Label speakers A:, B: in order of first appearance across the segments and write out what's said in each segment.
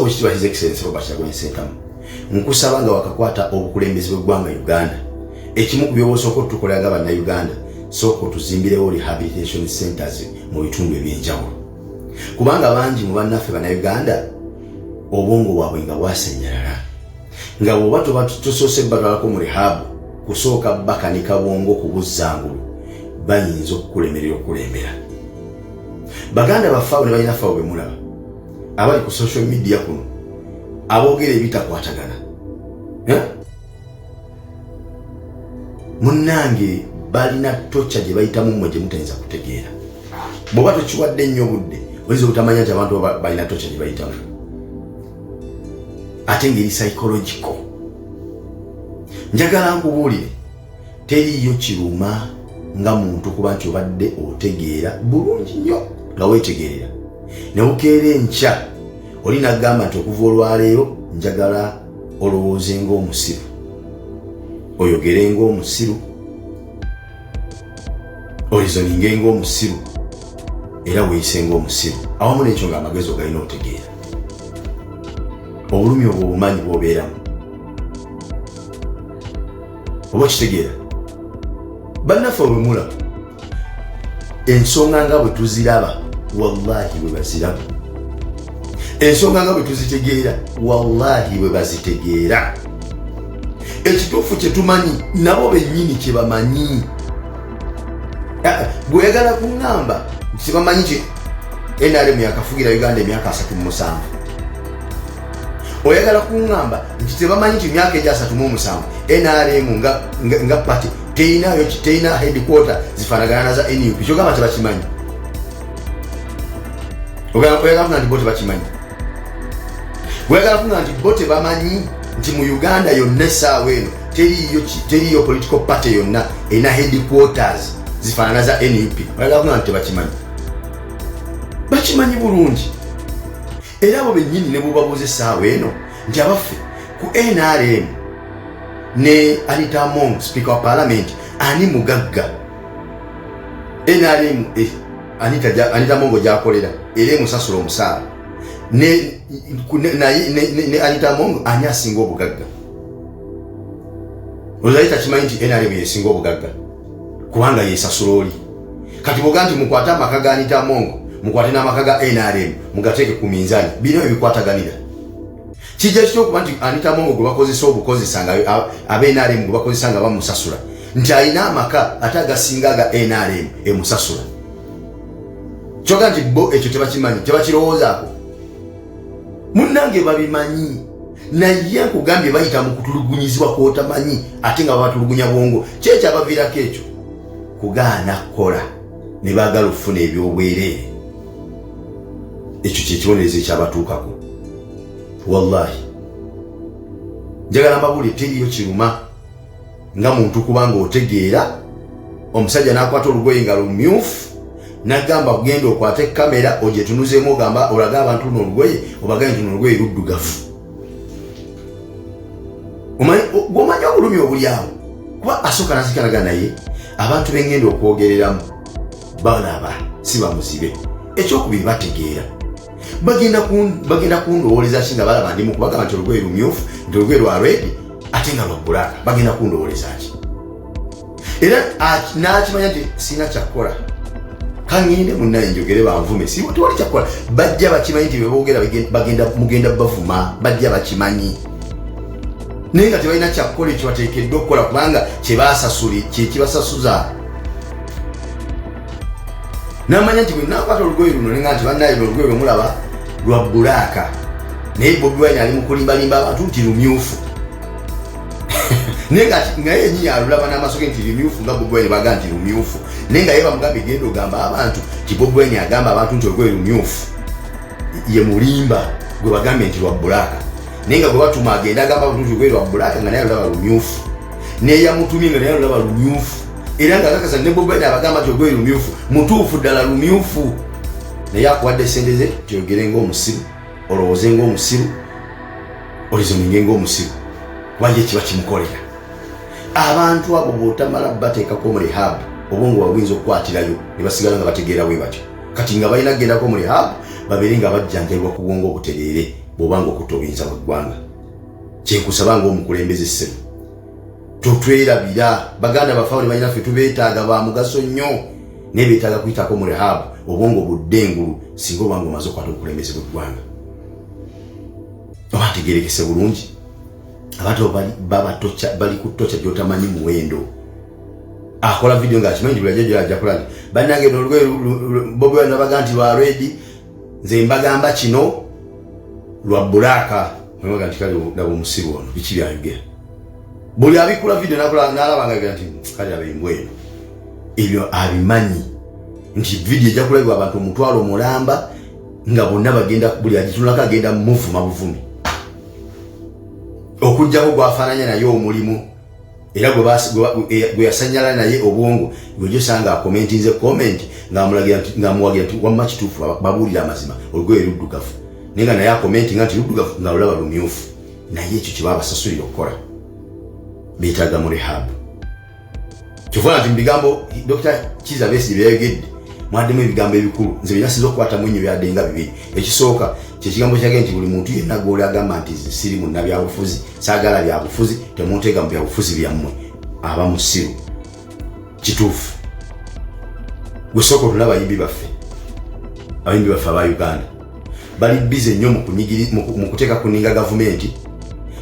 A: obukitiibwa His Excellency Robert Kyagulanyi Ssentamu nkusaba nga wakakwata obukulembeze bw'eggwanga Uganda ekimu ku by'obosooka otukolera nga bannayuganda sooka otuzimbirewo rehabilitation centers mu bitundu eby'enjawulo kubanga bangi mu bannaffe bannayuganda obwongo bwabwe nga bwasennyalala nga bw'oba toba tosoose batwalako mu rehab kusooka bakanika bwongo ku buzzangulu bayinza okukulemerera okulembera baganda baffe abo ne balina ffe abo bemulaba abali ku social media kuno aboogera ebitakwatagana munnange balina tocca gye bayitamu mmwe gye mutayinza kutegeera bw'oba tokiwadde nnyo obudde oyinza obutamanya nti abantu balina tocca gye bayitamu ate ngeri psychological njagala nkubuulire teriyo kiruma nga muntu kuba nti obadde otegeera bulungi nnyo nga weetegeerera ne bukeera enkya oli nagamba nti okuva olwaleero njagala olowooze ng'omusiru oyogere ng'omusiru orizoninge ng'omusiru era weeyise ng'omusiru awamu n'ekyo nga amagezi ogalina otegeera obulumi obwo obumanyi bw'obeeramu oba okitegeera bannaffe obwemulaba ensonga nga bwe tuziraba wallahi bwe baziraba ensonga nga bwe tuzitegeera wallahi bwe bazitegeera ekituufu kye tumanyi nabo bennyini kye bamanyi bw'oyagala kuŋŋamba nti tebamanyi ki NRM yakafugira Uganda emyaka 37 oyagala kuŋŋamba nti tebamanyi nti emyaka egya 37 NRM nga pati teyina headquarter zifaanagana na za NUP kyogamba tebakimanyi oyagala kuŋŋamba nti bo tebakimanyi oyagala kuŋŋamba nti bo tebamanyi nti mu Uganda yonna essaawa eno teriyo political party yonna erina headquarters zifaanana za NUP oyagala kuŋŋamba nti tebakimanyi bakimanyi bulungi era abo bennyini ne bubabuuza essaawa eno nti abaffe ku NRM ne Anita Among speaker wa parliament ani mugagga NRM Anita Among gyakolera era emusasula omusaala ne Anita Among ani asinga obugagga olwayi takimanyi nti NRM yesinga obugagga kubanga yesasula oli kati bwoga nti mukwate amaka ga Anita Among mukwate n'amaka ga NRM mugateeke ku minzaani bino ebikwataganira kijja kityokuba nti Anita Among gwe bakozesa obukozesa nga ab'NRM gwe bakozesa nga bamusasula nti alina amaka ate agasinga ga NRM emusasula kyoga nti bo ekyo tebakimanyi tebakirowoozaako munnange babimanyi naye nkugambye bayita mu kutulugunyizibwa kwotamanyi ate nga babatulugunya bwongo kyekyo abaviirako ekyo kugaana kukola ne baagala okufuna ebyobwereere ekyo kyekibonerezo ekyabatuukako wallahi njagala mbabuulire teriyo kiruma nga muntu kubanga otegeera omusajja n'akwata olugoye nga lumyufu n'agamba kugenda okwate kamera ogyetunuzeemu ogamba olaga abantu luno olugoye obagambe nti luno olugoye luddugavu gwomanyi obulumi obuli awo kuba asooka nazikanaga naye abantu bengenda okwogereramu balaba si bamuzibe ekyokubiri bategeera bagenda kundowooleza ki nga balaba ndimu kubagamba nti olugoye lumyufu nti olugoye lwa redi ate nga lwa bbulaaka bagenda kundowooleza ki era nakimanya nti sina kyakukola kangende munnaye njogere banvume si tewali kyakukola bajja bakimanyi nti beboogera mugenda bavuma bajja bakimanyi naye nga tebalina kyakukola ekyo bateekeddwa okukola kubanga kyebasasuli kyekibasasuza namanya nti bwe nakwata olugoye luno nenga nti bannaye olugoye lwe mulaba lwa bbulaaka naye Bobi Wine ali mu kulimbalimba abantu nti lumyufu naye nga yennyini alulaba n'amaaso ge nti lumyufu nga Bobi Wine baga nti lumyufu naye nga ye bamugambe genda ogamba abantu nti Bobi Wine agamba abantu nti olugoye lumyufu ye mulimba gwe bagambe nti lwa bbulaaka naye nga gwe batuma agenda agamba abantu nti olugoye lwa bbulaaka nga naye alulaba lumyufu naye yamutumye nga naye alulaba lumyufu era nga kakasa ne Bobi Wine abagamba nti olugoye lumyufu mutuufu ddala lumyufu naye akuwadde sente ze tyogere ng'omusiru olowooze ng'omusiru olizoninge ng'omusiru kuba ye kiba kimukolera abantu abo bw'otamala bateekako mu rehab obwongo babuyinza okukwatirayo ne basigala nga bategeera bwe batyo kati nga balina kugendako mu rehab babeere nga bajjanjabibwa ku bwongo obutereere bobanga okutobinza mu ggwanga. Kyenkusaba ng'omukulembeze ssebo totwerabira baganda bafawuli banyinaffe tubeetaaga ba mugaso nnyo naye beetaaga kuyitako mu rehab obwongo buddengulu singa obanga omaze okukwata obukulembeze bw'eggwanga. Oba tegerekese bulungi abantu bali ku tocha gy'otamanyi muwendo akola video ng'akimanyi ajja kola nti bannange n'olugoye Bobi Wine nabaga nti lwa redi nze mbagamba kino lwa bbulaaka mwebaga nti kale nabo omusiru ono biki byayogera buli abikula video n'alabanga nti kale abeyimbwa eno ebyo abimanyi nti video ejja kulabibwa abantu omutwalo mulamba nga bonna bagenda buli agitunulako agenda muvuma buvumi okujjako gwafaananya naye omulimu era gwe yasanyala naye obwongo gwejosanga akomentinze komenti ng'amuwagira nti wamma kituufu babuulira amazima olugoye luddugavu naye nga naye akomentinga nti luddugavu nga lulaba lumyufu naye ekyo kye babasasulira okukola beetaaga mu rehab. Kyofuna nti mu bigambo Dr. Kizza Besigye byayogedde mwaddemu ebigambo ebikulu nze binasinza okukwata mu nnyo byadde nga bibiri. Ekisooka kyekigambo kyage nti buli muntu yenna gw'oli agamba nti siri munnabyabufuzi saagala byabufuzi temunteega mu byabufuzi byammwe aba musiru. Kituufu gwe sooka otuna abayimbi baffe aba Uganda bali bize nnyo mu kuteeka ku nninga gavumenti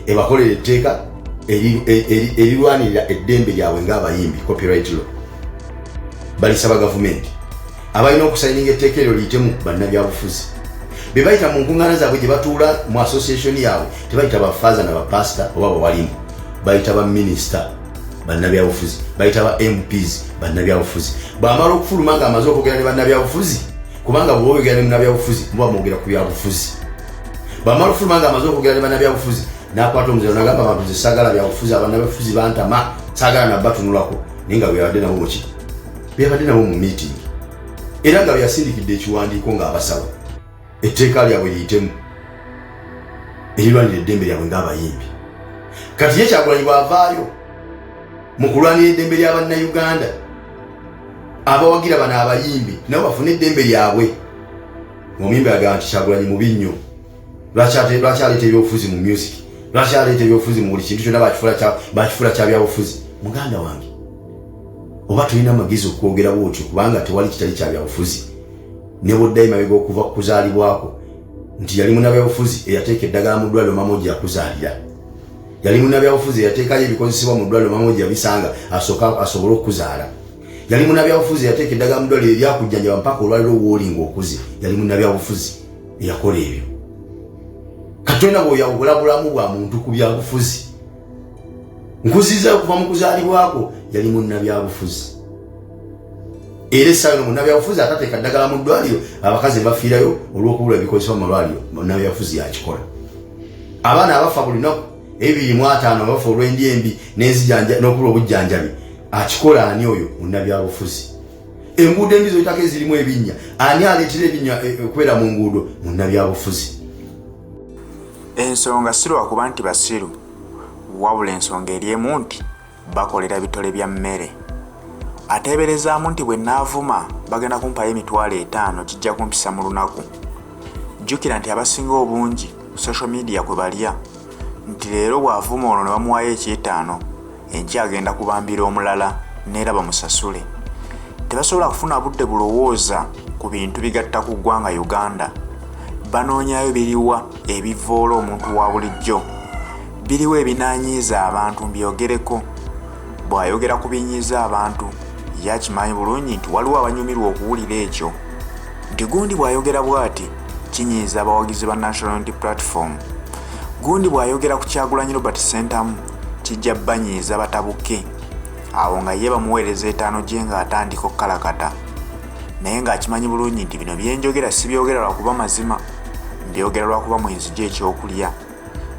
A: ebakolera etteeka erirwanirira eddembe lyabwe ng'abayimbi copyright law. Balisaba gavumenti abalina okusayininga etteeka eryo liyitemu bannabyabufuzi be bayita mu nkuŋŋaana zaabwe gye batuula mu association yaabwe tebayita bafaaza na bapasita oba bawalimu bayita baminisita bannabyabufuzi bayita ba MPs bannabyabufuzi bw'amala okufuluma ng'amaze okwogera ne bannabyabufuzi kubanga bw'oba oyogera ne munnabyabufuzi muba mwogera ku byabufuzi bw'amala okufuluma ng'amaze okwogera ne bannabyabufuzi n'akwata omuziro n'agamba abantu nze saagala byabufuzi abannabyabufuzi bantama saagala nabbatunulako naye nga bweyabadde nabo muki byabadde nabo mu meeting era nga byasindikidde ekiwandiiko ng'abasaba etteeka lyabwe liyitemu erirwanira eddembe lyabwe ng'abayimbi. Kati ye Kyagulanyi bw'avaayo mu kulwanira eddembe ly'abannayuganda abawagira bano abayimbi nabo bafune eddembe lyabwe. Omuyimbi agamba nti Kyagulanyi mubi nnyo lwaki aleeta ebyobufuzi mu music lwaki aleeta ebyobufuzi mu buli kintu kyonna bakifuula kya byabufuzi. Muganda wange oba tulina amagezi okwogera bwotyo kubanga tewali kitali kya byabufuzi ne bwoddayo mabega okuva ku kuzaalibwako nti yali munnabyabufuzi eyateeka eddagala mu ddwaliro mama gye yakuzaalira yali munnabyabufuzi eyateekayo ebikozesebwa mu ddwaliro mama gye yabisanga asooka asobole okuzaala yali munnabyabufuzi eyateeka eddagala mu ddwaliro eryakujjanjaba mpaka olwaliro woolinga okuze yali munnabyabufuzi eyakola ebyo. Katonda bw'oyawula bulamu bwa muntu ku byabufuzi nkuziza okuva mu kuzaalibwako yali munnabyabufuzi era essaawa munnabyabufuzi atateeka ddagala mu ddwaliro abakazi bafiirayo olw'okubula ebikozesebwa mu malwaliro munnabyabufuzi yakikola. Abaana abafa buli lunaku 250 abafa olw'endya embi n'okubula obujjanjabi akikola ani oyo munnabyabufuzi. Enguudo embi zoyitako ezirimu ebinnya ani aleetera ebinnya okubeera mu nguudo munnabyabufuzi.
B: Ensonga si lwakuba nti basiru wabula ensonga eri emu nti bakolera bitole bya mmere. Ateeberezaamu nti bwe naavuma bagenda kumpayo emitwalo 5 kijja kumpisa mu lunaku. Jjukira nti abasinga obungi social media kwe balya nti leero bw'avuma ono ne bamuwaayo eky'ettaano enkya agenda kubambira omulala neera bamusasule. Tebasobola kufuna budde bulowooza ku bintu bigatta ku ggwanga Uganda. Banoonyayo biriwa ebivoola omuntu wa bulijjo biriwa ebinaanyiiza abantu mbyogereko. Bw'ayogera ku binyiiza abantu yakimanyi bulungi nti waliwo abanyumirwa okuwulira ekyo nti gundi bw'ayogera bw'ati kinyiiza abawagizi ba National Unity Platform. Gundi bw'ayogera ku Kyagulanyi Robert Sentamu kijja banyiiza batabuke awo nga ye bamuweereza 5 gye ng'atandika okukalakata. Naye ng'akimanyi bulungi nti bino byenjogera si byogera lwakuba mazima mbyogera lwakuba mwenzija ekyokulya.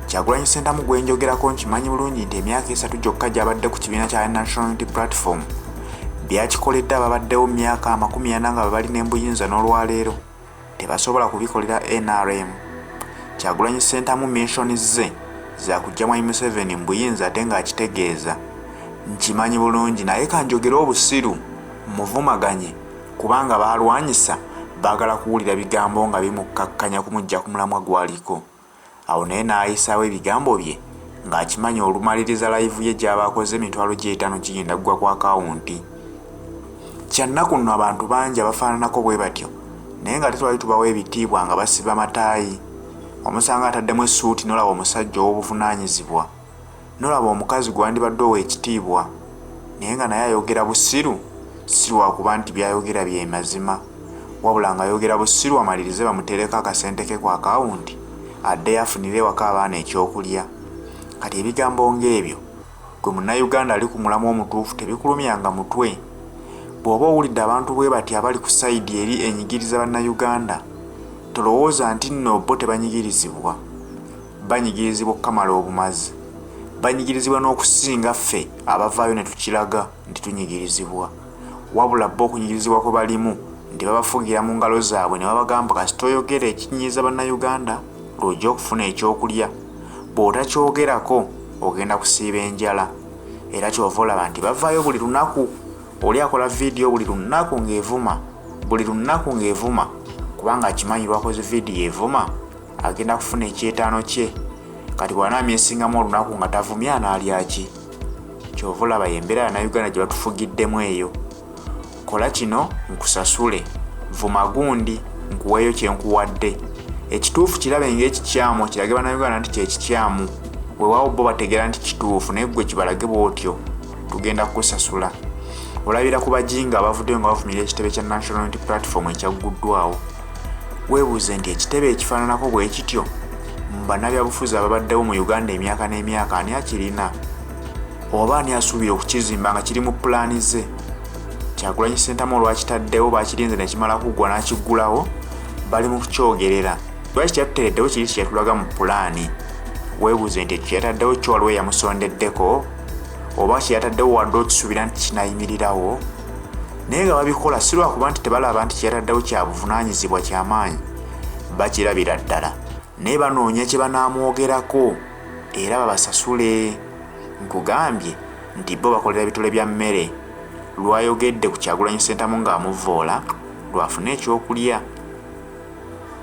B: Kyagulanyi Sentamu gwe njogerako nkimanyi bulungi nti emyaka 3 gyokka gy'abadde ku kibiina kya National Unity Platform byakikoledde ababaddewo mu myaka 40 nga balina embuyinza n'olwaleero tebasobola kubikolera NRM. Kyagulanyi Sentamu mentionizze za kujja mu Museveni mbuyinza ate ng'akitegeeza nkimanyi bulungi naye kanjogera obusiru muvumaganye kubanga balwanyisa baagala kuwulira bigambo nga bimukkakkanya kumujja ku mulamwa gwaliko. Awo naye n'ayisaawo ebigambo bye ng'akimanya olumaliriza live ye gy'aba akoze emitwalo gy'etaano kigenda kugwa ku akawunti. Kyannaku nno abantu bangi abafaananako bwe batyo naye nga tetwali tubawa ebitiibwa nga basiba amataayi. Omusanga ataddemu essuuti n'olaba omusajja ow'obuvunaanyizibwa, n'olaba omukazi gwe wandibadde ow'ekitiibwa, naye nga naye ayogera busiru, si lwakuba nti by'ayogera bye mazima, wabula ng'ayogera busiru amalirize bamuteereko akasente ke ku akawunti addeyo afunire ewaka abaana ekyokulya. Kati ebigambo ng'ebyo gwe munnayuganda ali ku mulamu omutuufu tebikulumyanga mutwe. Bw'oba owulidde abantu bwe bati abali ku sayidi eri enyigiriza bannayuganda, tolowooza nti nno bo tebanyigirizibwa. Banyigirizibwa okukamala obumazi, banyigirizibwa n'okusinga ffe abavaayo ne tukiraga nti tunyigirizibwa. Wabula bo okunyigirizibwa kwe balimu nti babafugira mu ngalo zaabwe ne babagamba kasita oyogera ekinyiiza bannayuganda lw'ojja okufuna ekyokulya, bw'otakyogerako ogenda kusiiba enjala. Era kyova olaba nti bavaayo buli lunaku. Oli akola vidiyo buli lunaku ng'evuma, kubanga akimanyi lwakoze vidiyo evuma agenda kufuna ekyetaano kye. Kati bw'anaamyesingamu olunaku nga tavumye anaalya ki? Kyova olaba y'embeera Bannayuganda gye batufugiddemu eyo. Kola kino nkusasule, vuma gundi nkuweeyo kye nkuwadde. Ekituufu kirabe ng'ekikyamu kirage Bannayuganda nti kyekikyamu, weewaawo bo bategeera nti kituufu naye ggwe kibalage bw'otyo, tugenda kukusasula. Olabira ku bajinga abavuddeyo nga bavumira ekitebe kya National Unity Platform ekyagguddwawo. Weebuuze nti ekitebe ekifaananako bwe kityo mu bannabyabufuzi ababaddewo mu Uganda emyaka n'emyaka ani akirina? Oba ani asuubira okukizimba nga kiri mu pulaani ze? Kyagulanyi Ssentamu olwakitaddewo bakirinze ne kimala kuggwa n'akiggulawo, bali mu kukyogerera. Lwaki kyatuteereddewo kiri kyetulaga mu pulaani? Weebuuze nti ekyo kyataddewo kyo waliwo yamusondeddeko? Oba kyeyataddewo wadde okisuubira nti kinaayimirirawo? Naye nga babikola si lwakuba nti tebalaba nti kyeyataddewo kya buvunaanyizibwa ky'amaanyi, bakirabira ddala naye banoonya kye banaamwogerako era babasasule. Nkugambye nti bo bakolera bitole bya mmere. Lwayogedde ku Kyagulanyi Ssentamu ng'amuvvoola lwafuna ekyokulya.